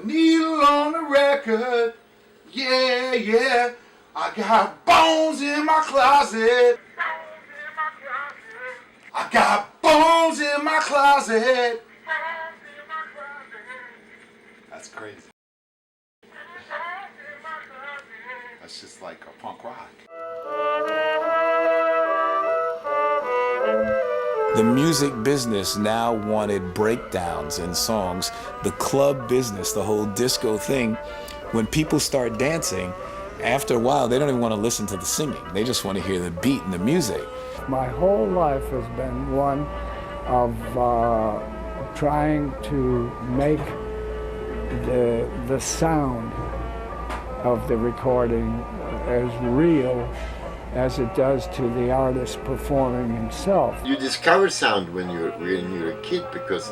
needle on the record. Yeah, yeah. I got bones in my closet. I got bones in my closet. That's crazy. That's just like a punk rock. The music business now wanted breakdowns in songs. The club business, the whole disco thing, when people start dancing, after a while they don't even want to listen to the singing. They just want to hear the beat and the music. My whole life has been one of trying to make the sound of the recording as real as it does to the artist performing himself. You discover sound when you're a kid because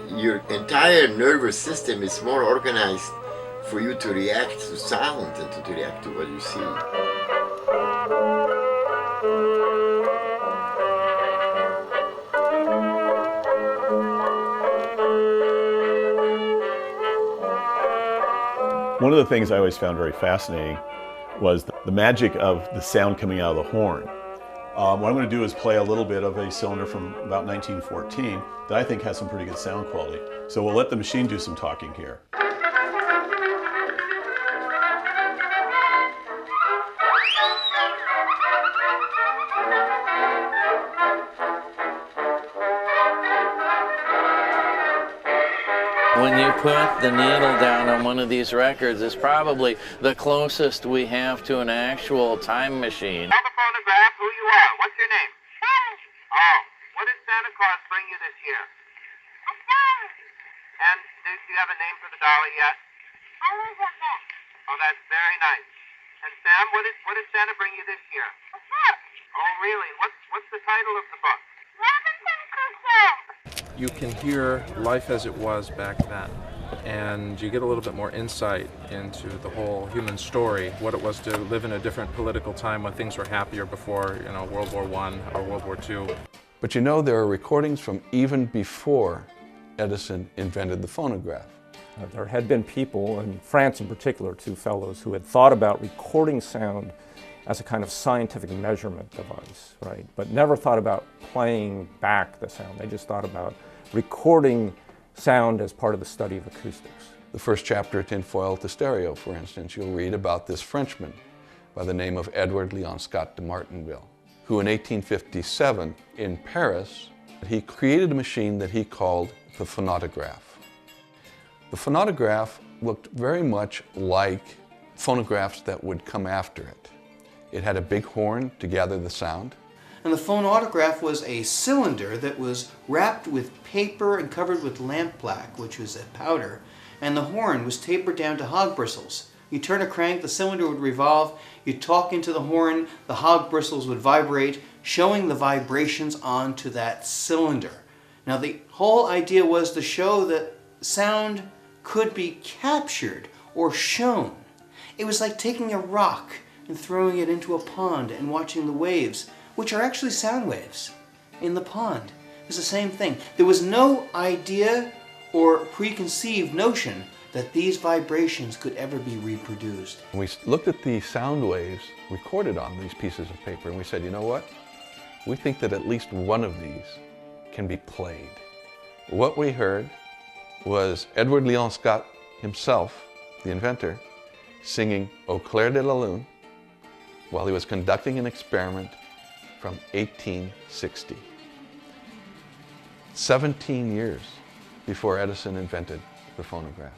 your entire nervous system is more organized for you to react to sound than to react to what you see. One of the things I always found very fascinating was the magic of the sound coming out of the horn. What I'm going to do is play a little bit of a cylinder from about 1914 that I think has some pretty good sound quality. So we'll let the machine do some talking here. When you put the needle down on one of these records, it's probably the closest we have to an actual time machine. Tell the phonograph who you are. What's your name? Oh, what did Santa Claus bring you this year? A dolly. And do you have a name for the dolly yet? Elizabeth. Oh, that's very nice. And Sam, what did Santa bring you this year? A book. Oh, really? What's the title of the book? Robinson Crusoe. You can hear life as it was back then, and you get a little bit more insight into the whole human story, what it was to live in a different political time when things were happier before, World War I or World War II. But you know, there are recordings from even before Edison invented the phonograph. There had been people, in France in particular, two fellows, who had thought about recording sound as a kind of scientific measurement device, right? But never thought about playing back the sound. They just thought about recording sound as part of the study of acoustics. The first chapter, Tinfoil to Stereo, for instance, you'll read about this Frenchman by the name of Edward Leon Scott de Martinville, who in 1857 in Paris, he created a machine that he called the phonograph. The phonograph looked very much like phonographs that would come after it. It had a big horn to gather the sound. And the phonograph was a cylinder that was wrapped with paper and covered with lampblack, which was a powder, and the horn was tapered down to hog bristles. You turn a crank, the cylinder would revolve, you talk into the horn, the hog bristles would vibrate, showing the vibrations onto that cylinder. Now the whole idea was to show that sound could be captured or shown. It was like taking a rock and throwing it into a pond and watching the waves, which are actually sound waves, in the pond. It was the same thing. There was no idea or preconceived notion that these vibrations could ever be reproduced. We looked at the sound waves recorded on these pieces of paper and we said, you know what? We think that at least one of these can be played. What we heard was Edward Leon Scott himself, the inventor, singing Au clair de la lune while he was conducting an experiment from 1860. 17 years before Edison invented the phonograph.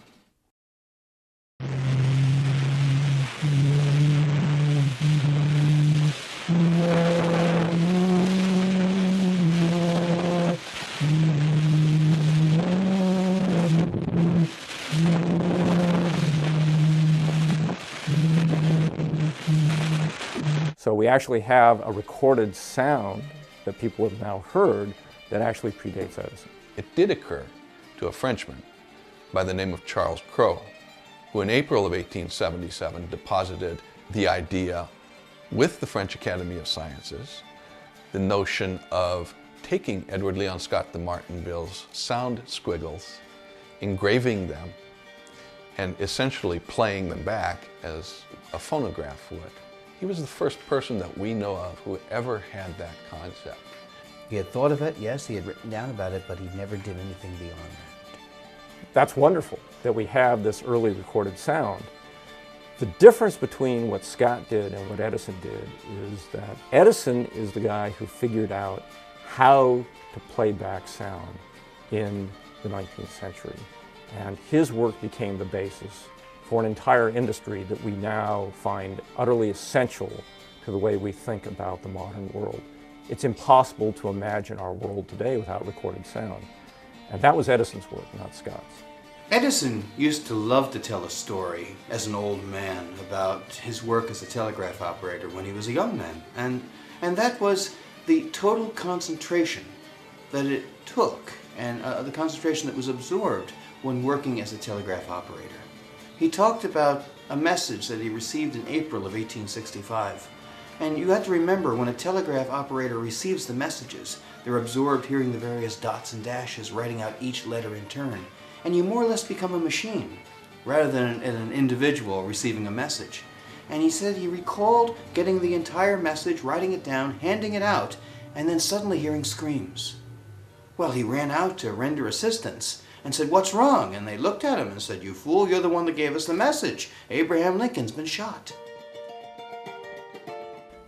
So we actually have a recorded sound that people have now heard that actually predates Edison. It did occur to a Frenchman by the name of Charles Cros, who in April of 1877 deposited the idea with the French Academy of Sciences, the notion of taking Edward Leon Scott de Martinville's sound squiggles, engraving them, and essentially playing them back as a phonograph would. He was the first person that we know of who ever had that concept. He had thought of it, yes, he had written down about it, but he never did anything beyond that. That's wonderful that we have this early recorded sound. The difference between what Scott did and what Edison did is that Edison is the guy who figured out how to play back sound in the 19th century. And his work became the basis for an entire industry that we now find utterly essential to the way we think about the modern world. It's impossible to imagine our world today without recorded sound. And that was Edison's work, not Scott's. Edison used to love to tell a story as an old man about his work as a telegraph operator when he was a young man. And that was the total concentration that it took and the concentration that was absorbed when working as a telegraph operator. He talked about a message that he received in April of 1865. And you have to remember, when a telegraph operator receives the messages, they're absorbed hearing the various dots and dashes, writing out each letter in turn. And you more or less become a machine, rather than an individual receiving a message. And he said he recalled getting the entire message, writing it down, handing it out, and then suddenly hearing screams. Well, he ran out to render assistance and said, "What's wrong?" And they looked at him and said, "You fool, you're the one that gave us the message. Abraham Lincoln's been shot."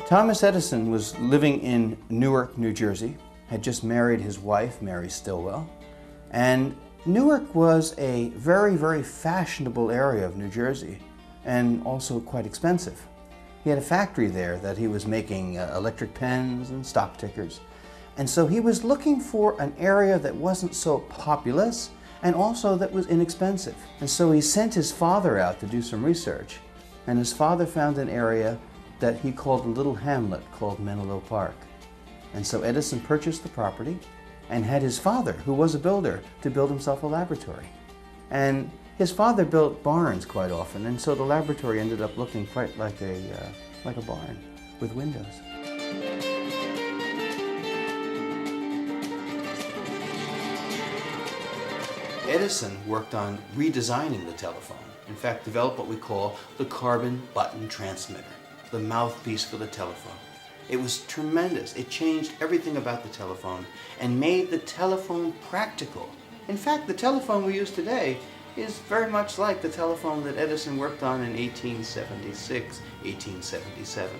Thomas Edison was living in Newark, New Jersey, had just married his wife, Mary Stilwell, and Newark was a very, very fashionable area of New Jersey and also quite expensive. He had a factory there that he was making electric pens and stock tickers. And so he was looking for an area that wasn't so populous and also that was inexpensive. And so he sent his father out to do some research. And his father found an area that he called a little hamlet called Menlo Park. And so Edison purchased the property and had his father, who was a builder, to build himself a laboratory. And his father built barns quite often, and so the laboratory ended up looking quite like a barn with windows. Edison worked on redesigning the telephone. In fact, developed what we call the carbon button transmitter, the mouthpiece for the telephone. It was tremendous. It changed everything about the telephone and made the telephone practical. In fact, the telephone we use today is very much like the telephone that Edison worked on in 1876, 1877.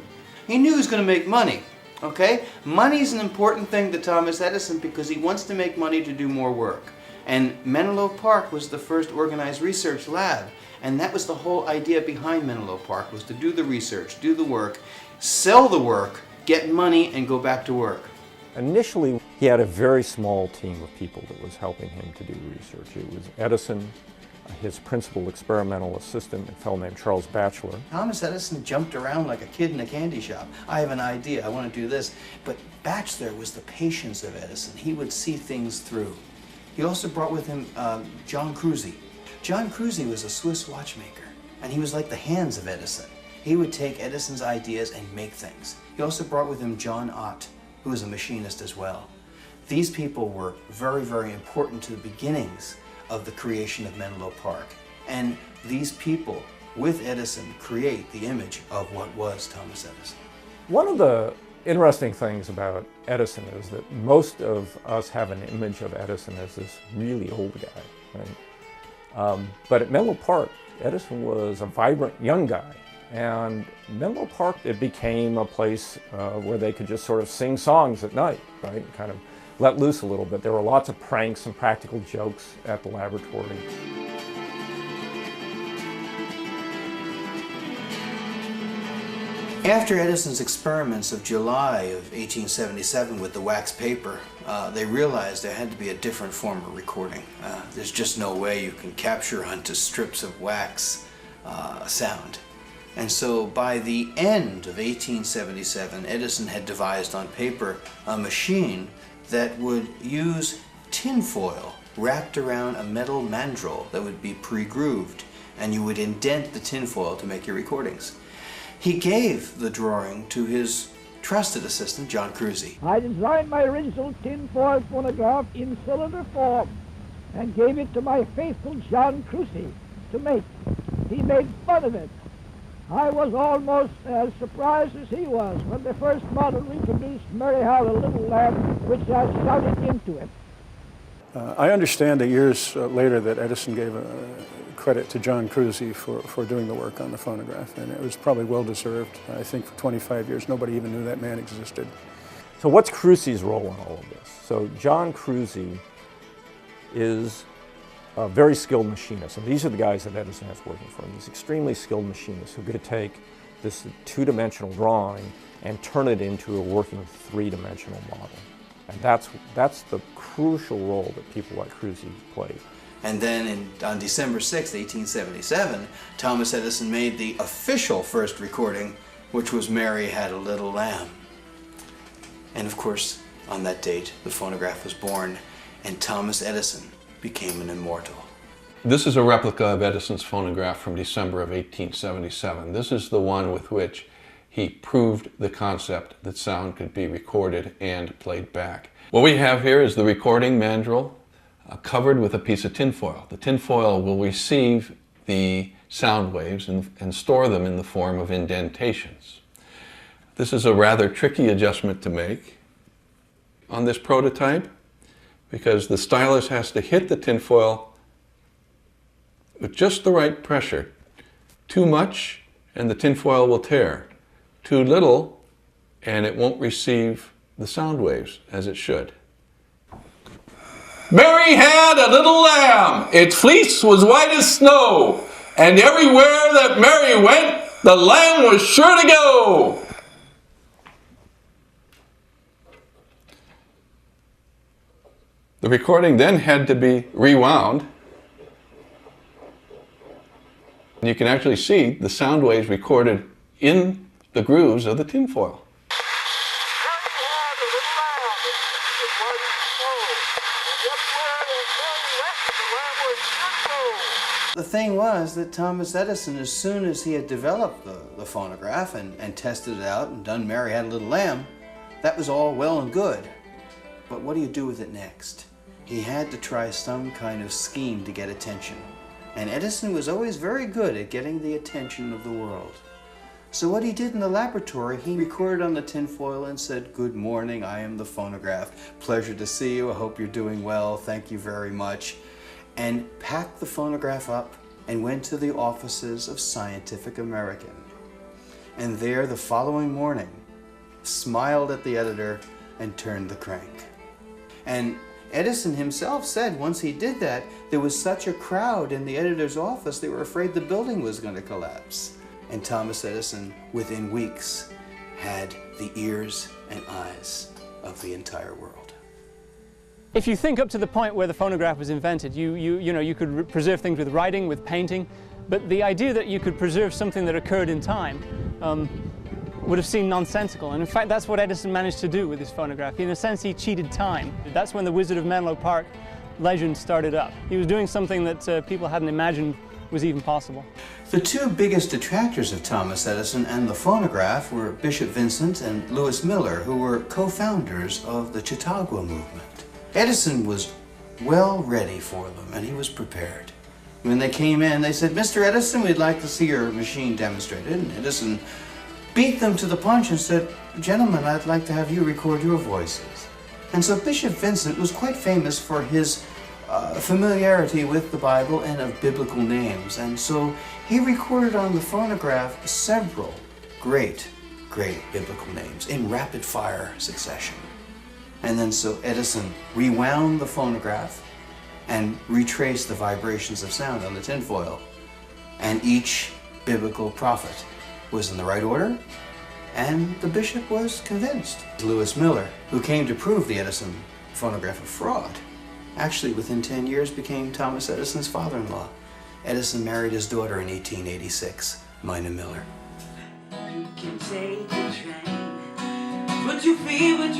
He knew he was going to make money, okay? Money's an important thing to Thomas Edison because he wants to make money to do more work. And Menlo Park was the first organized research lab. And that was the whole idea behind Menlo Park, was to do the research, do the work, sell the work, get money, and go back to work. Initially, he had a very small team of people that was helping him to do research. It was Edison, his principal experimental assistant, a fellow named Charles Batchelor. Thomas Edison jumped around like a kid in a candy shop. I have an idea, I want to do this. But Batchelor was the patience of Edison. He would see things through. He also brought with him John Cruzy. John Cruzy was a Swiss watchmaker, and he was like the hands of Edison. He would take Edison's ideas and make things. He also brought with him John Ott, who was a machinist as well. These people were very, very important to the beginnings of the creation of Menlo Park. And these people, with Edison, create the image of what was Thomas Edison. One of the interesting things about Edison is that most of us have an image of Edison as this really old guy, right? But at Menlo Park, Edison was a vibrant young guy. And Menlo Park, it became a place where they could just sort of sing songs at night, right? Kind of let loose a little bit. There were lots of pranks and practical jokes at the laboratory. After Edison's experiments of July of 1877 with the wax paper, they realized there had to be a different form of recording. There's just no way you can capture onto strips of wax sound. And so by the end of 1877, Edison had devised on paper a machine that would use tinfoil wrapped around a metal mandrel that would be pre-grooved, and you would indent the tinfoil to make your recordings. He gave the drawing to his trusted assistant, John Cruzy. I designed my original tinfoil phonograph in cylinder form and gave it to my faithful John Cruzy. to make. He made fun of it. I was almost as surprised as he was when the first model reproduced Mary Had a Little Lamb, which I shouted into it. I understand that years later that Edison gave credit to John Cruzy for doing the work on the phonograph, and it was probably well-deserved. I think for 25 years nobody even knew that man existed. So what's Cruzy's role in all of this? So John Cruzy is a very skilled machinist, and these are the guys that Edison has working for him. These extremely skilled machinists who are going to take this two-dimensional drawing and turn it into a working three-dimensional model. And that's the crucial role that people like Cruzy played. And then on December 6, 1877, Thomas Edison made the official first recording, which was Mary Had a Little Lamb. And of course, on that date, the phonograph was born, and Thomas Edison became an immortal. This is a replica of Edison's phonograph from December of 1877. This is the one with which he proved the concept that sound could be recorded and played back. What we have here is the recording mandrel covered with a piece of tinfoil. The tinfoil will receive the sound waves and store them in the form of indentations. This is a rather tricky adjustment to make on this prototype because the stylus has to hit the tinfoil with just the right pressure. Too much and the tinfoil will tear. Too little and it won't receive the sound waves as it should. Mary had a little lamb. Its fleece was white as snow, and everywhere that Mary went, the lamb was sure to go. The recording then had to be rewound. And you can actually see the sound waves recorded in the grooves of the tinfoil. The thing was that Thomas Edison, as soon as he had developed the phonograph and tested it out and done Mary Had a Little Lamb, that was all well and good. But what do you do with it next? He had to try some kind of scheme to get attention. And Edison was always very good at getting the attention of the world. So what he did in the laboratory, he recorded on the tinfoil and said, "Good morning, I am the phonograph. Pleasure to see you. I hope you're doing well. Thank you very much." And packed the phonograph up and went to the offices of Scientific American. And there the following morning, smiled at the editor and turned the crank. And Edison himself said once he did that, there was such a crowd in the editor's office they were afraid the building was going to collapse. And Thomas Edison, within weeks, had the ears and eyes of the entire world. If you think up to the point where the phonograph was invented, you could preserve things with writing, with painting, but the idea that you could preserve something that occurred in time would have seemed nonsensical. And in fact, that's what Edison managed to do with his phonograph. In a sense, he cheated time. That's when the Wizard of Menlo Park legend started up. He was doing something that people hadn't imagined was even possible. The two biggest detractors of Thomas Edison and the phonograph were Bishop Vincent and Louis Miller, who were co-founders of the Chautauqua movement. Edison was well ready for them, and he was prepared. When they came in, they said, "Mr. Edison, we'd like to see your machine demonstrated." And Edison beat them to the punch and said, "Gentlemen, I'd like to have you record your voices." And so Bishop Vincent was quite famous for his familiarity with the Bible and of biblical names. And so he recorded on the phonograph several great biblical names in rapid fire succession. And then so Edison rewound the phonograph and retraced the vibrations of sound on the tinfoil. And each biblical prophet was in the right order, and the bishop was convinced. Louis Miller, who came to prove the Edison phonograph a fraud, actually within 10 years became Thomas Edison's father-in-law. Edison married his daughter in 1886, Mina Miller. You can take the train, but you feel that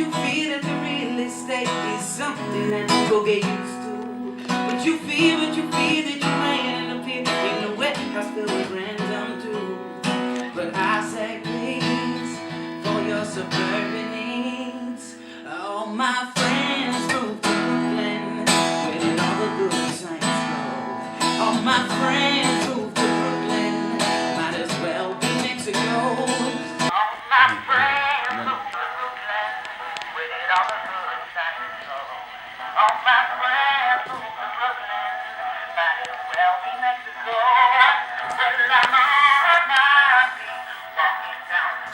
the real estate is something that you go get used to. But you feel that you ran up here in the wet house filled with random too. But I say please, for your suburban needs, all my friends moved to Brooklyn, where all the good saints go. All my friends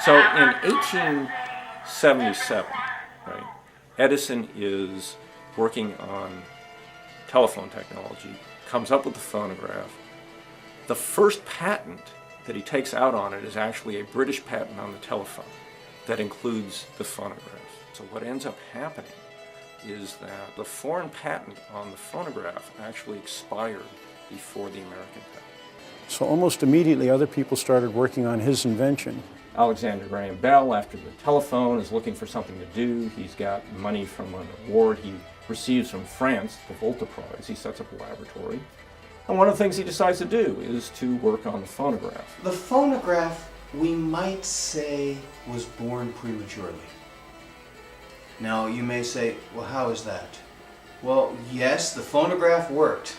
So in 1877, right, Edison is working on telephone technology, comes up with the phonograph. The first patent that he takes out on it is actually a British patent on the telephone that includes the phonograph. So what ends up happening is that the foreign patent on the phonograph actually expired before the American patent. So almost immediately other people started working on his invention. Alexander Graham Bell, after the telephone, is looking for something to do. He's got money from an award he receives from France, the Volta Prize. He sets up a laboratory. And one of the things he decides to do is to work on the phonograph. The phonograph, we might say, was born prematurely. Now, you may say, well, how is that? Well, yes, the phonograph worked.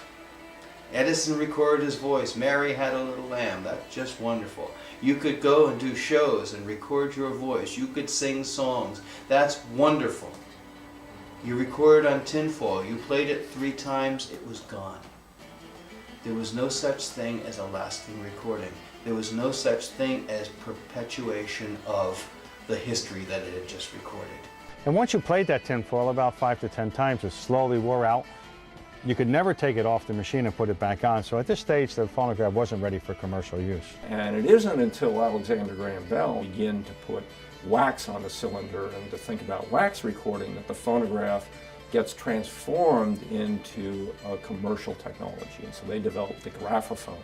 Edison recorded his voice. Mary Had a Little Lamb. That's just wonderful. You could go and do shows and record your voice. You could sing songs. That's wonderful. You recorded on tinfoil. You played it 3 times. It was gone. There was no such thing as a lasting recording. There was no such thing as perpetuation of the history that it had just recorded. And once you played that tinfoil about 5 to 10 times, it slowly wore out. You could never take it off the machine and put it back on. So at this stage, the phonograph wasn't ready for commercial use. And it isn't until Alexander Graham Bell began to put wax on the cylinder and to think about wax recording that the phonograph gets transformed into a commercial technology. And so they developed the graphophone,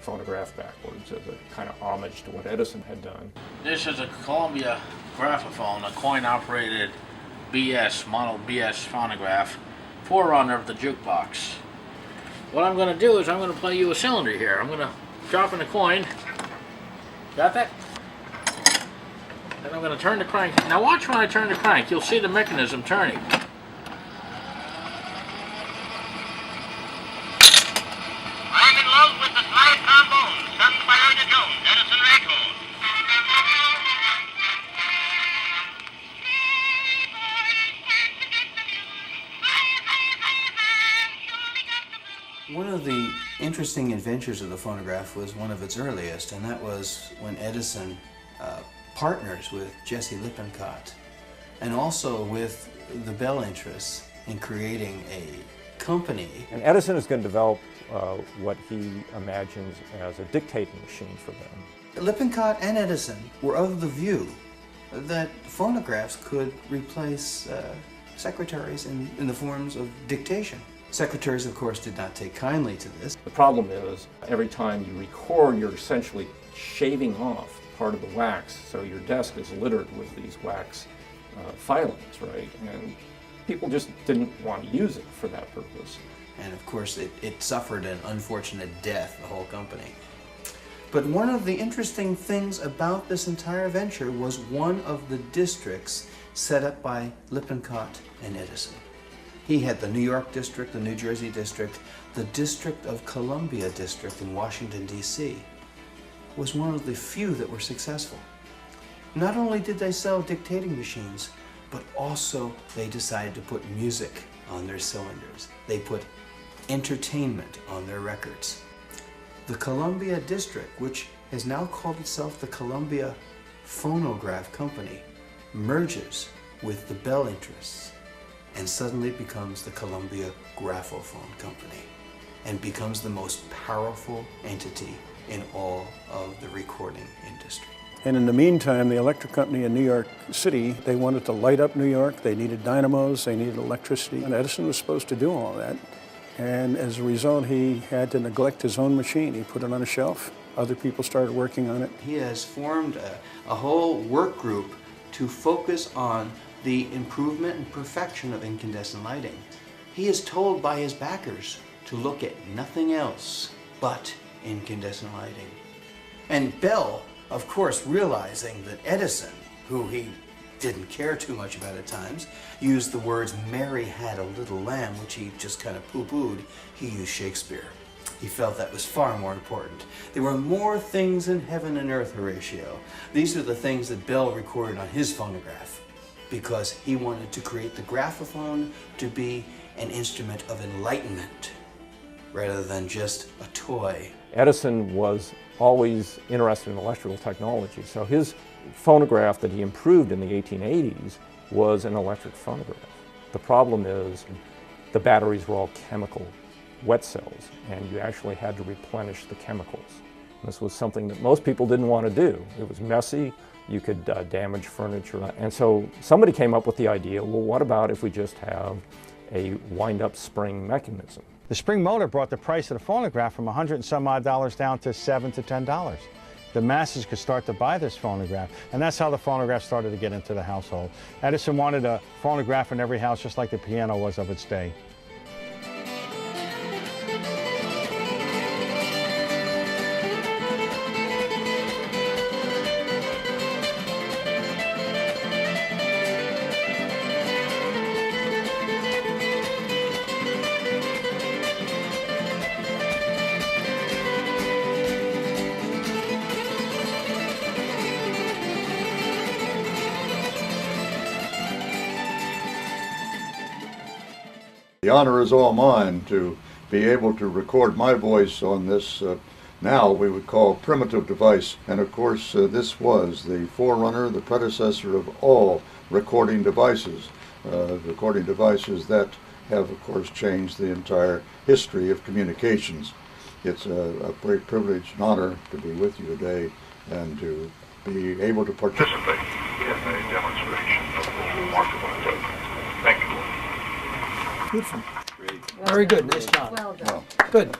phonograph backwards, as a kind of homage to what Edison had done. This is a Columbia graphophone, a coin-operated BS, mono BS phonograph, forerunner of the jukebox. What I'm going to do is I'm going to play you a cylinder here. I'm going to drop in a coin. Got that? Then I'm going to turn the crank. Now watch when I turn the crank. You'll see the mechanism turning. I'm in love with the slide trombone, sung by Ida Jones, Edison Raycole. One of the interesting adventures of the phonograph was one of its earliest, and that was when Edison partners with Jesse Lippincott and also with the Bell interests in creating a company. And Edison is going to develop what he imagines as a dictating machine for them. Lippincott and Edison were of the view that phonographs could replace secretaries in the forms of dictation. Secretaries, of course, did not take kindly to this. The problem is, every time you record, you're essentially shaving off part of the wax, so your desk is littered with these wax filings, right? And people just didn't want to use it for that purpose. And of course, it suffered an unfortunate death, the whole company. But one of the interesting things about this entire venture was one of the districts set up by Lippincott and Edison. He had the New York district, the New Jersey district, the District of Columbia district in Washington, D.C. was one of the few that were successful. Not only did they sell dictating machines, but also they decided to put music on their cylinders. They put entertainment on their records. The Columbia district, which has now called itself the Columbia Phonograph Company, merges with the Bell interests and suddenly becomes the Columbia Graphophone Company and becomes the most powerful entity in all of the recording industry. And in the meantime, the electric company in New York City, they wanted to light up New York. They needed dynamos, they needed electricity. And Edison was supposed to do all that. And as a result, he had to neglect his own machine. He put it on a shelf. Other people started working on it. He has formed a whole work group to focus on the improvement and perfection of incandescent lighting. He is told by his backers to look at nothing else but incandescent lighting. And Bell, of course, realizing that Edison, who he didn't care too much about at times, used the words "Mary had a little lamb," which he just kind of poo-pooed. He used Shakespeare. He felt that was far more important. There were more things in heaven and earth, Horatio. These are the things that Bell recorded on his phonograph, because he wanted to create the graphophone to be an instrument of enlightenment rather than just a toy. Edison was always interested in electrical technology. So his phonograph that he improved in the 1880s was an electric phonograph. The problem is the batteries were all chemical wet cells, and you actually had to replenish the chemicals. This was something that most people didn't want to do. It was messy, you could damage furniture. And so somebody came up with the idea, well, what about if we just have a wind-up spring mechanism? The spring motor brought the price of the phonograph from $100 and some odd down to $7 to $10. The masses could start to buy this phonograph, and that's how the phonograph started to get into the household. Edison wanted a phonograph in every house, just like the piano was of its day. The honor is all mine to be able to record my voice on this, now we would call primitive device. And of course, this was the forerunner, the predecessor of all recording devices that have, of course, changed the entire history of communications. It's a great privilege and honor to be with you today and to be able to participate in a demonstration of this remarkable equipment. Thank you. Beautiful. Very good. Nice job. Well done. Good.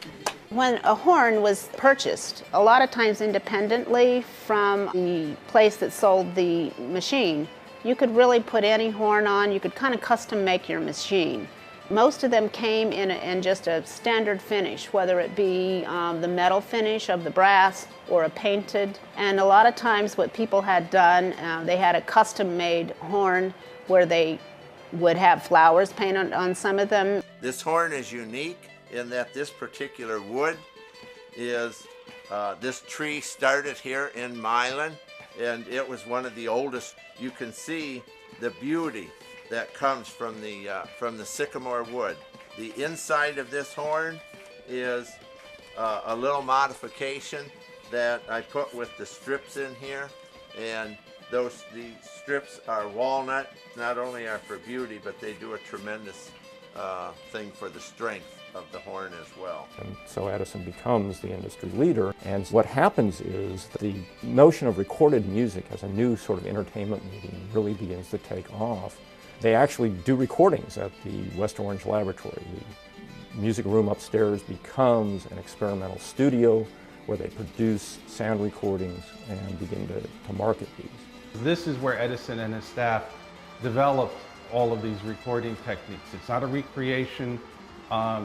When a horn was purchased, a lot of times independently from the place that sold the machine, you could really put any horn on. You could kind of custom make your machine. Most of them came in just a standard finish, whether it be the metal finish of the brass or a painted. And a lot of times what people had done, they had a custom-made horn where they would have flowers painted on some of them. This horn is unique in that this particular wood is, this tree started here in Milan, and it was one of the oldest. You can see the beauty that comes from the sycamore wood. The inside of this horn is a little modification that I put with the strips in here, and the strips are walnut. Not only are for beauty, but they do a tremendous thing for the strength of the horn as well. And so Edison becomes the industry leader, and what happens is the notion of recorded music as a new sort of entertainment medium really begins to take off. They actually do recordings at the West Orange Laboratory. The music room upstairs becomes an experimental studio where they produce sound recordings and begin to market these. This is where Edison and his staff developed all of these recording techniques. It's not a recreation.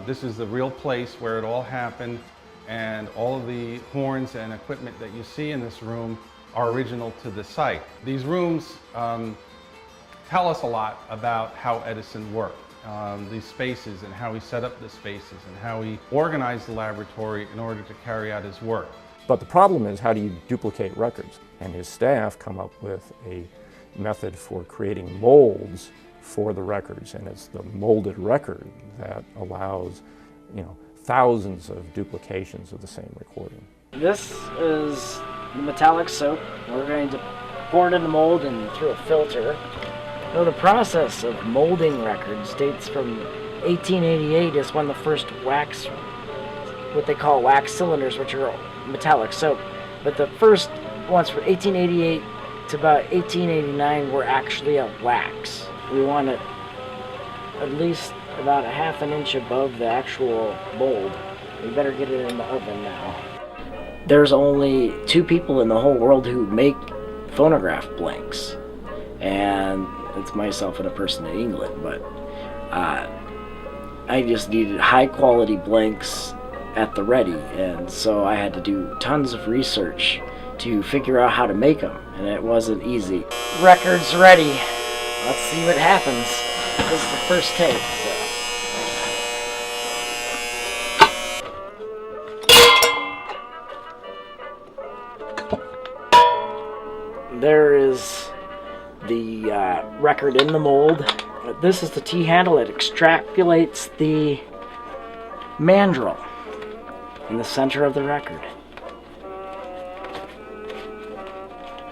This is the real place where it all happened, and all of the horns and equipment that you see in this room are original to the site. These rooms tell us a lot about how Edison worked, these spaces and how he set up the spaces and how he organized the laboratory in order to carry out his work. But the problem is, how do you duplicate records? And his staff come up with a method for creating molds for the records, and it's the molded record that allows, thousands of duplications of the same recording. This is the metallic soap. We're going to pour it in the mold and through a filter. Now, the process of molding records dates from 1888 is when the first wax, what they call wax cylinders, which are metallic soap. But the first ones from 1888 to about 1889 were actually a wax. We want it at least about a half an inch above the actual mold. We better get it in the oven now. There's only 2 people in the whole world who make phonograph blanks, and it's myself and a person in England, but I just needed high quality blanks at the ready, and so I had to do tons of research to figure out how to make them, and it wasn't easy. Record's ready. Let's see what happens. This is the first take. There is the record in the mold. This is the T-handle. It extrapolates the mandrel in the center of the record.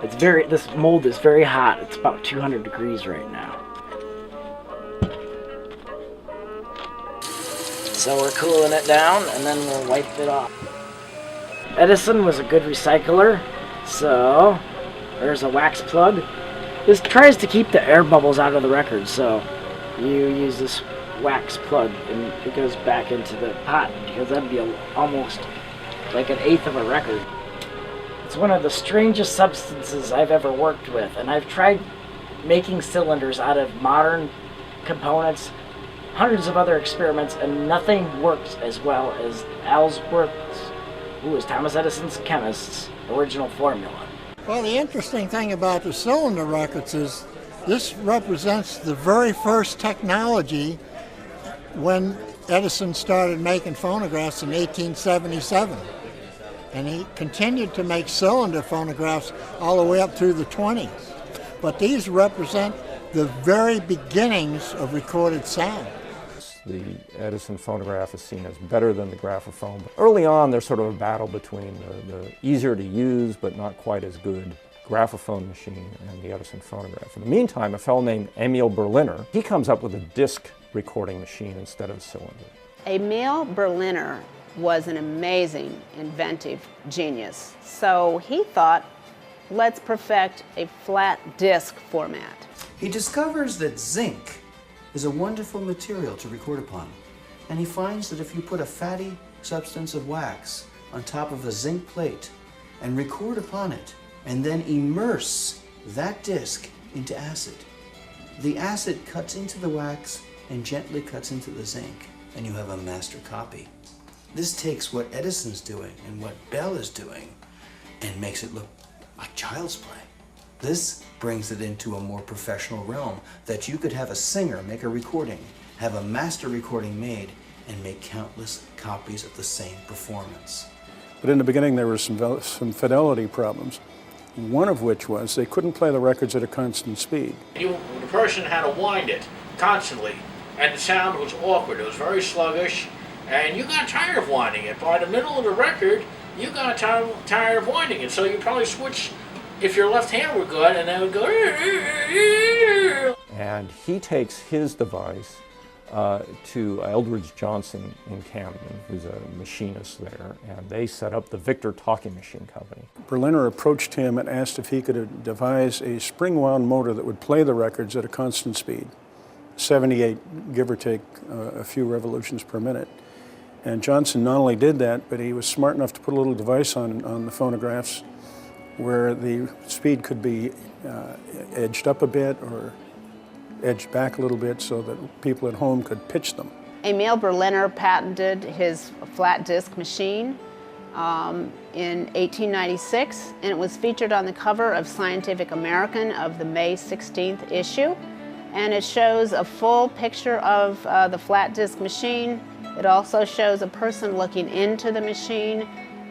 This mold is very hot. It's about 200 degrees right now. So we're cooling it down and then we'll wipe it off. Edison was a good recycler, so there's a wax plug. This tries to keep the air bubbles out of the record, so you use this wax plug and it goes back into the pot, because that'd be almost like an eighth of a record. It's one of the strangest substances I've ever worked with, and I've tried making cylinders out of modern components, hundreds of other experiments, and nothing works as well as Ellsworth's, who was Thomas Edison's chemist's, original formula. Well, the interesting thing about the cylinder records is this represents the very first technology when Edison started making phonographs in 1877. And he continued to make cylinder phonographs all the way up through the 20s. But these represent the very beginnings of recorded sound. The Edison phonograph is seen as better than the graphophone. But early on, there's sort of a battle between the easier to use but not quite as good graphophone machine and the Edison phonograph. In the meantime, a fellow named Emil Berliner, he comes up with a disc recording machine instead of a cylinder. Emil Berliner was an amazing, inventive genius. So he thought, let's perfect a flat disc format. He discovers that zinc is a wonderful material to record upon. And he finds that if you put a fatty substance of wax on top of a zinc plate and record upon it, and then immerse that disc into acid, the acid cuts into the wax and gently cuts into the zinc, and you have a master copy. This takes what Edison's doing and what Bell is doing and makes it look like child's play. This brings it into a more professional realm, that you could have a singer make a recording, have a master recording made, and make countless copies of the same performance. But in the beginning there were some fidelity problems, one of which was they couldn't play the records at a constant speed. The person had to wind it constantly, and the sound was awkward. It was very sluggish, and you got tired of winding it. By the middle of the record, you got tired of winding it, so you probably switch, if your left hand were good, and then it would go. And he takes his device to Eldridge Johnson in Camden, who's a machinist there, and they set up the Victor Talking Machine Company. Berliner approached him and asked if he could devise a spring-wound motor that would play the records at a constant speed, 78, give or take a few revolutions per minute. And Johnson not only did that, but he was smart enough to put a little device on the phonographs where the speed could be edged up a bit or edged back a little bit so that people at home could pitch them. Emil Berliner patented his flat disc machine in 1896, and it was featured on the cover of Scientific American of the May 16th issue. And it shows a full picture of the flat disc machine. It also shows a person looking into the machine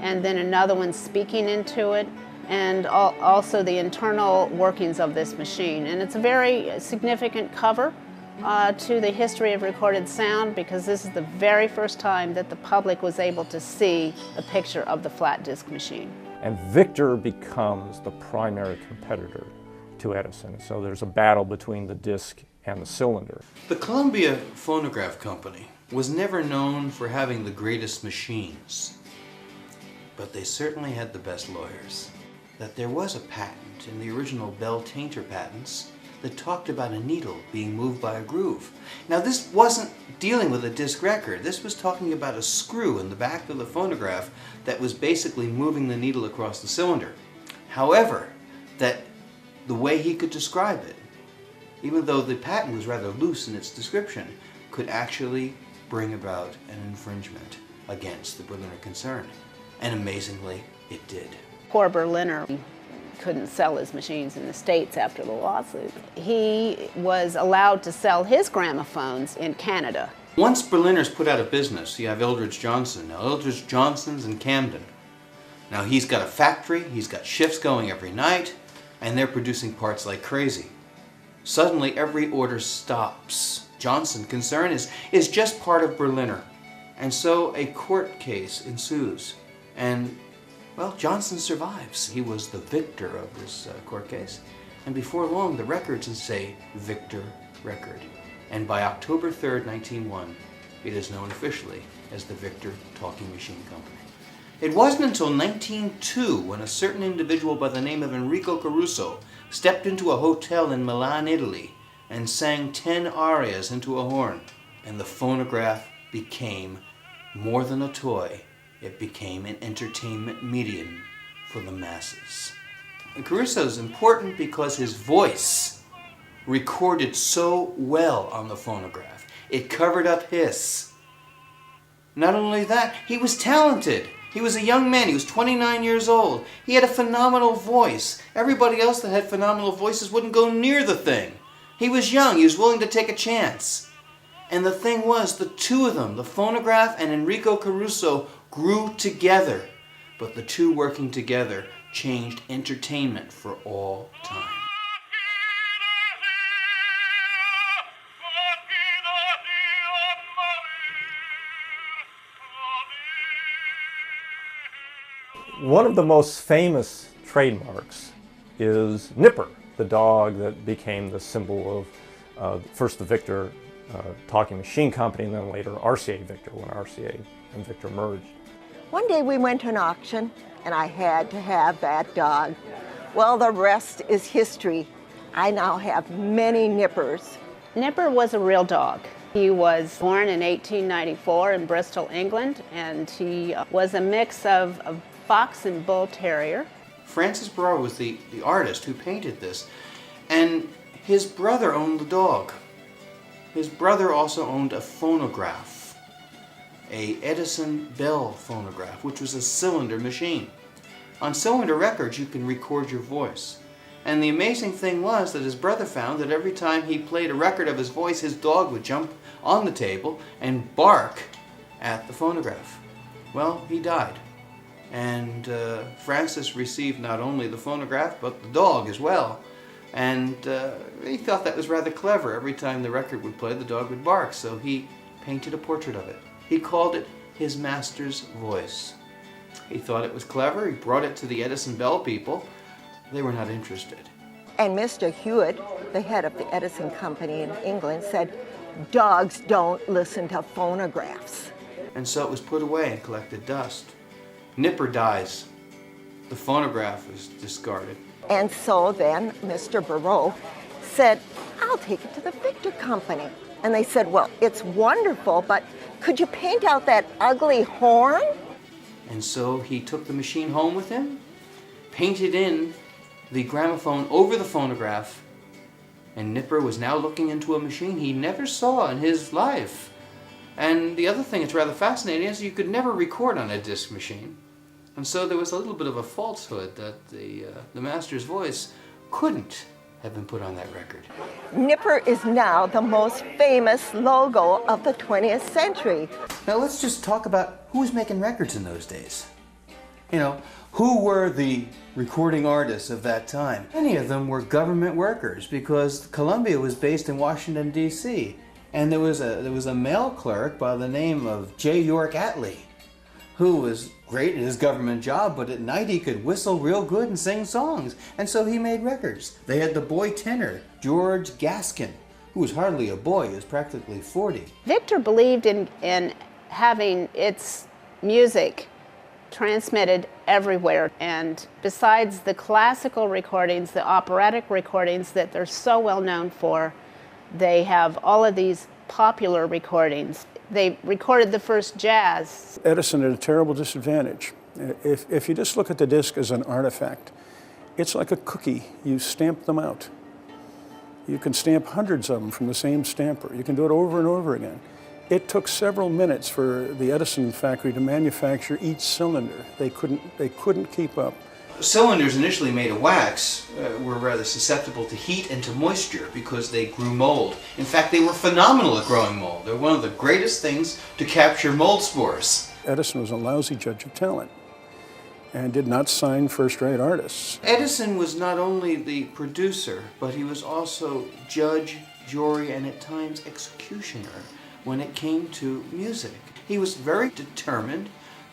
and then another one speaking into it, and also the internal workings of this machine. And it's a very significant cover to the history of recorded sound, because this is the very first time that the public was able to see a picture of the flat disc machine. And Victor becomes the primary competitor to Edison. So there's a battle between the disc and the cylinder. The Columbia Phonograph Company was never known for having the greatest machines, but they certainly had the best lawyers. That there was a patent in the original Bell Tainter patents that talked about a needle being moved by a groove. Now, this wasn't dealing with a disc record. This was talking about a screw in the back of the phonograph that was basically moving the needle across the cylinder. However, that the way he could describe it, even though the patent was rather loose in its description, could actually bring about an infringement against the Berliner concern. And amazingly, it did. Poor Berliner couldn't sell his machines in the States after the lawsuit. He was allowed to sell his gramophones in Canada. Once Berliner's put out of business, you have Eldridge Johnson. Now, Eldridge Johnson's in Camden. Now, he's got a factory, he's got shifts going every night, and they're producing parts like crazy. Suddenly, every order stops. Johnson concern is just part of Berliner. And so a court case ensues. And Well, Johnson survives. He was the victor of this court case. And before long, the records say Victor Record. And by October 3rd, 1901, it is known officially as the Victor Talking Machine Company. It wasn't until 1902 when a certain individual by the name of Enrico Caruso stepped into a hotel in Milan, Italy, and sang 10 arias into a horn. And the phonograph became more than a toy. It became an entertainment medium for the masses. And Caruso is important because his voice recorded so well on the phonograph. It covered up hiss. Not only that, he was talented. He was a young man. He was 29 years old. He had a phenomenal voice. Everybody else that had phenomenal voices wouldn't go near the thing. He was young. He was willing to take a chance. And the thing was, the two of them, the phonograph and Enrico Caruso, grew together. But the two working together changed entertainment for all time. One of the most famous trademarks is Nipper, the dog that became the symbol of first the Victor Talking Machine Company and then later RCA Victor when RCA and Victor merged. One day we went to an auction and I had to have that dog. Well, the rest is history. I now have many Nippers. Nipper was a real dog. He was born in 1894 in Bristol, England, and he was a mix of fox and bull terrier. Francis Barra was the artist who painted this, and his brother owned the dog. His brother also owned a phonograph, a Edison Bell phonograph, which was a cylinder machine. On cylinder records, you can record your voice. And the amazing thing was that his brother found that every time he played a record of his voice, his dog would jump on the table and bark at the phonograph. Well, he died. And Francis received not only the phonograph, but the dog as well. And he thought that was rather clever. Every time the record would play, the dog would bark. So he painted a portrait of it. He called it his master's voice. He thought it was clever. He brought it to the Edison Bell people. They were not interested. And Mr. Hewitt, the head of the Edison Company in England, said, dogs don't listen to phonographs. And so it was put away and collected dust. Nipper dies. The phonograph is discarded. And so then Mr. Barreau said, I'll take it to the Victor Company. And they said, well, it's wonderful, but could you paint out that ugly horn? And so he took the machine home with him, painted in the gramophone over the phonograph, and Nipper was now looking into a machine he never saw in his life. And the other thing that's rather fascinating is you could never record on a disc machine. And so there was a little bit of a falsehood that the master's voice couldn't have been put on that record. Nipper is now the most famous logo of the 20th century. Now let's just talk about who was making records in those days. You know, who were the recording artists of that time? Many of them were government workers because Columbia was based in Washington, D.C. And there was a mail clerk by the name of J. York Atlee, who was great at his government job, but at night he could whistle real good and sing songs. And so he made records. They had the boy tenor, George Gaskin, who was hardly a boy, he was practically 40. Victor believed in having its music transmitted everywhere. And besides the classical recordings, the operatic recordings that they're so well known for, they have all of these popular recordings. They recorded the first jazz. Edison at a terrible disadvantage. If you just look at the disc as an artifact, it's like a cookie. You stamp them out. You can stamp hundreds of them from the same stamper. You can do it over and over again. It took several minutes for the Edison factory to manufacture each cylinder. They couldn't keep up. Cylinders initially made of wax were rather susceptible to heat and to moisture because they grew mold. In fact, they were phenomenal at growing mold. They're one of the greatest things to capture mold spores. Edison was a lousy judge of talent and did not sign first-rate artists. Edison was not only the producer, but he was also judge, jury, and at times executioner when it came to music. He was very determined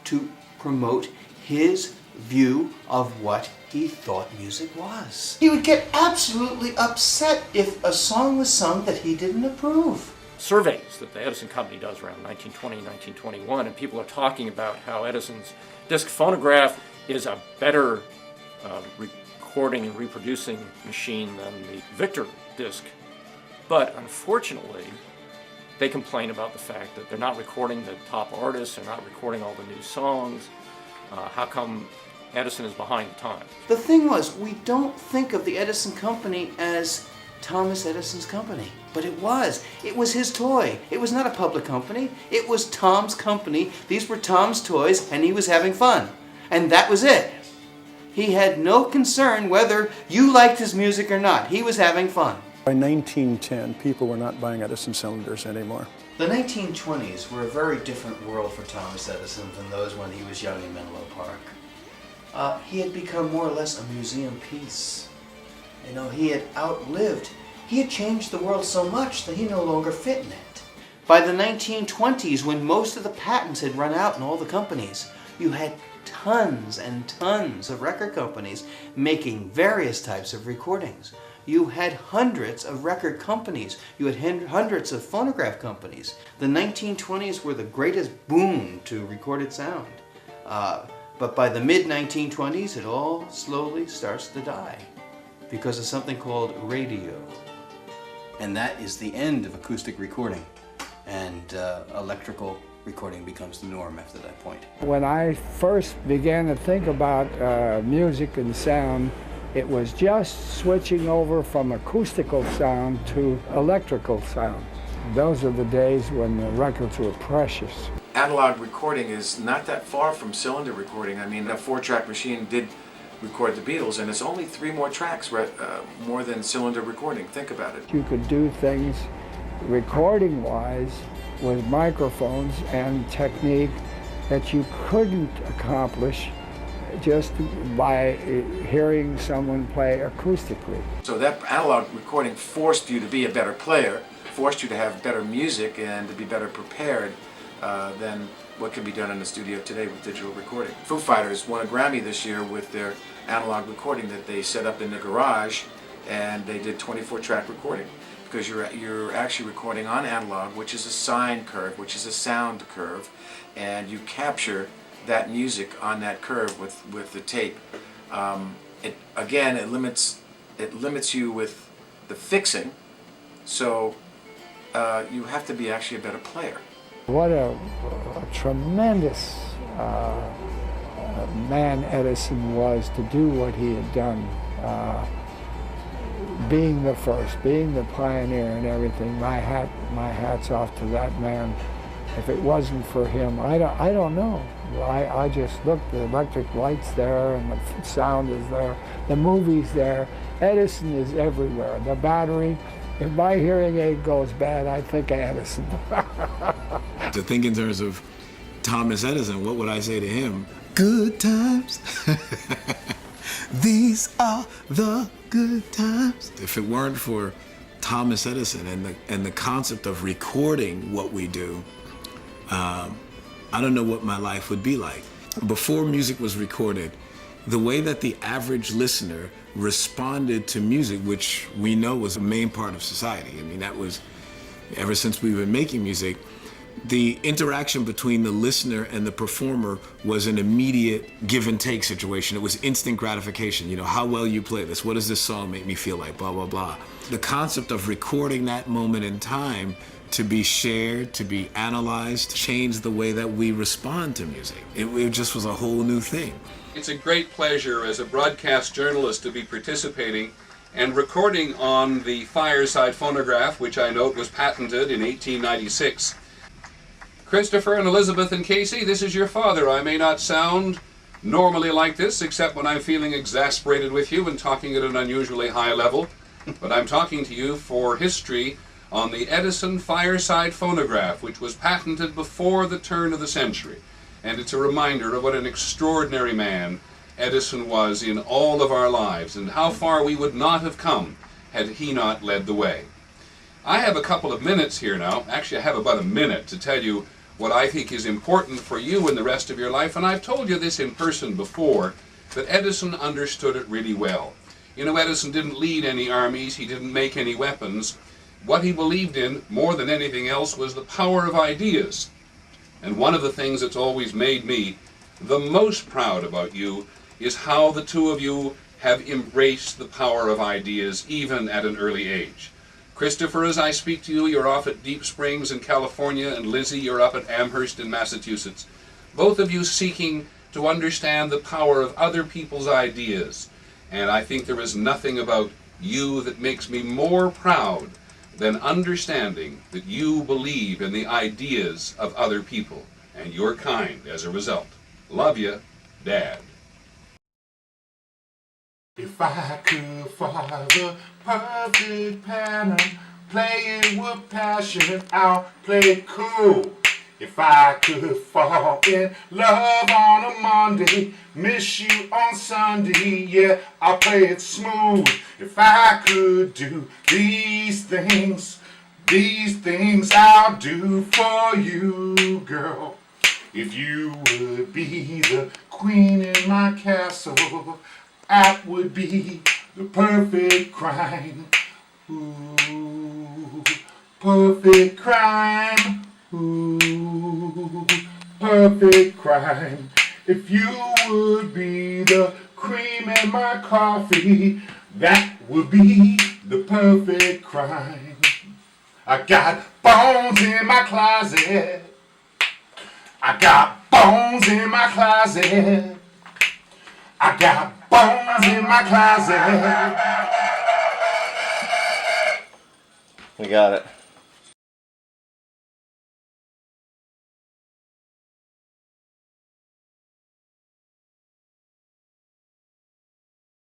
to promote his view of what he thought music was. He would get absolutely upset if a song was sung that he didn't approve. Surveys that the Edison Company does around 1920, 1921, and people are talking about how Edison's disc phonograph is a better recording and reproducing machine than the Victor disc. But unfortunately, they complain about the fact that they're not recording the top artists, they're not recording all the new songs. How come Edison is behind the times? The thing was, we don't think of the Edison Company as Thomas Edison's company, but it was. It was his toy. It was not a public company. It was Tom's company. These were Tom's toys, and he was having fun. And that was it. He had no concern whether you liked his music or not. He was having fun. By 1910, people were not buying Edison cylinders anymore. The 1920s were a very different world for Thomas Edison than those when he was young in Menlo Park. He had become more or less a museum piece. You know, he had changed the world so much that he no longer fit in it. By the 1920s, when most of the patents had run out in all the companies, you had tons and tons of record companies making various types of recordings. You had hundreds of record companies. You had hundreds of phonograph companies. The 1920s were the greatest boom to recorded sound. But by the mid-1920s, it all slowly starts to die because of something called radio. And that is the end of acoustic recording. And electrical recording becomes the norm after that point. When I first began to think about music and sound, it was just switching over from acoustical sound to electrical sound. Those are the days when the records were precious. Analog recording is not that far from cylinder recording. I mean, a 4-track machine did record the Beatles, and it's only 3 more tracks more than cylinder recording. Think about it. You could do things recording-wise with microphones and technique that you couldn't accomplish just by hearing someone play acoustically. So that analog recording forced you to be a better player, forced you to have better music and to be better prepared than what can be done in the studio today with digital recording. Foo Fighters won a Grammy this year with their analog recording that they set up in the garage, and they did 24-track recording because you're actually recording on analog, which is a sine curve, which is a sound curve, and you capture that music on that curve with the tape. It limits you with the fixing, so you have to be actually a better player. What a tremendous man Edison was to do what he had done. Being the first, being the pioneer and everything. My hat's off to that man. If it wasn't for him, I don't know. I just looked, the electric light's there and the sound is there, the movie's there. Edison is everywhere. The battery, if my hearing aid goes bad, I think of Edison. To think in terms of Thomas Edison, what would I say to him? Good times. These are the good times. If it weren't for Thomas Edison and the concept of recording what we do, I don't know what my life would be like. Before music was recorded, the way that the average listener responded to music, which we know was a main part of society. I mean, that was, ever since we've been making music, the interaction between the listener and the performer was an immediate give and take situation. It was instant gratification. You know, how well you play this, what does this song make me feel like, blah, blah, blah. The concept of recording that moment in time to be shared, to be analyzed, changed the way that we respond to music. It just was a whole new thing. It's a great pleasure as a broadcast journalist to be participating and recording on the Fireside phonograph, which I note was patented in 1896. Christopher and Elizabeth and Casey, this is your father. I may not sound normally like this, except when I'm feeling exasperated with you and talking at an unusually high level, but I'm talking to you for history on the Edison Fireside phonograph, which was patented before the turn of the century. And it's a reminder of what an extraordinary man Edison was in all of our lives, and how far we would not have come had he not led the way. I have a couple of minutes here now. Actually, I have about a minute to tell you what I think is important for you in the rest of your life, and I've told you this in person before, that Edison understood it really well. You know, Edison didn't lead any armies, he didn't make any weapons. What he believed in, more than anything else, was the power of ideas. And one of the things that's always made me the most proud about you is how the two of you have embraced the power of ideas, even at an early age. Christopher, as I speak to you, you're off at Deep Springs in California, and Lizzie, you're up at Amherst in Massachusetts. Both of you seeking to understand the power of other people's ideas. And I think there is nothing about you that makes me more proud than understanding that you believe in the ideas of other people, and you're kind as a result. Love you, Dad. If I could follow the perfect pattern, play it with passion, I'll play it cool. If I could fall in love on a Monday, miss you on Sunday, yeah, I'll play it smooth. If I could do these things I'll do for you, girl. If you would be the queen in my castle, that would be the perfect crime. Ooh, perfect crime. Ooh, perfect crime. If you would be the cream in my coffee, that would be the perfect crime. I got bones in my closet. I got bones in my closet. I got bones in my closet. We got it.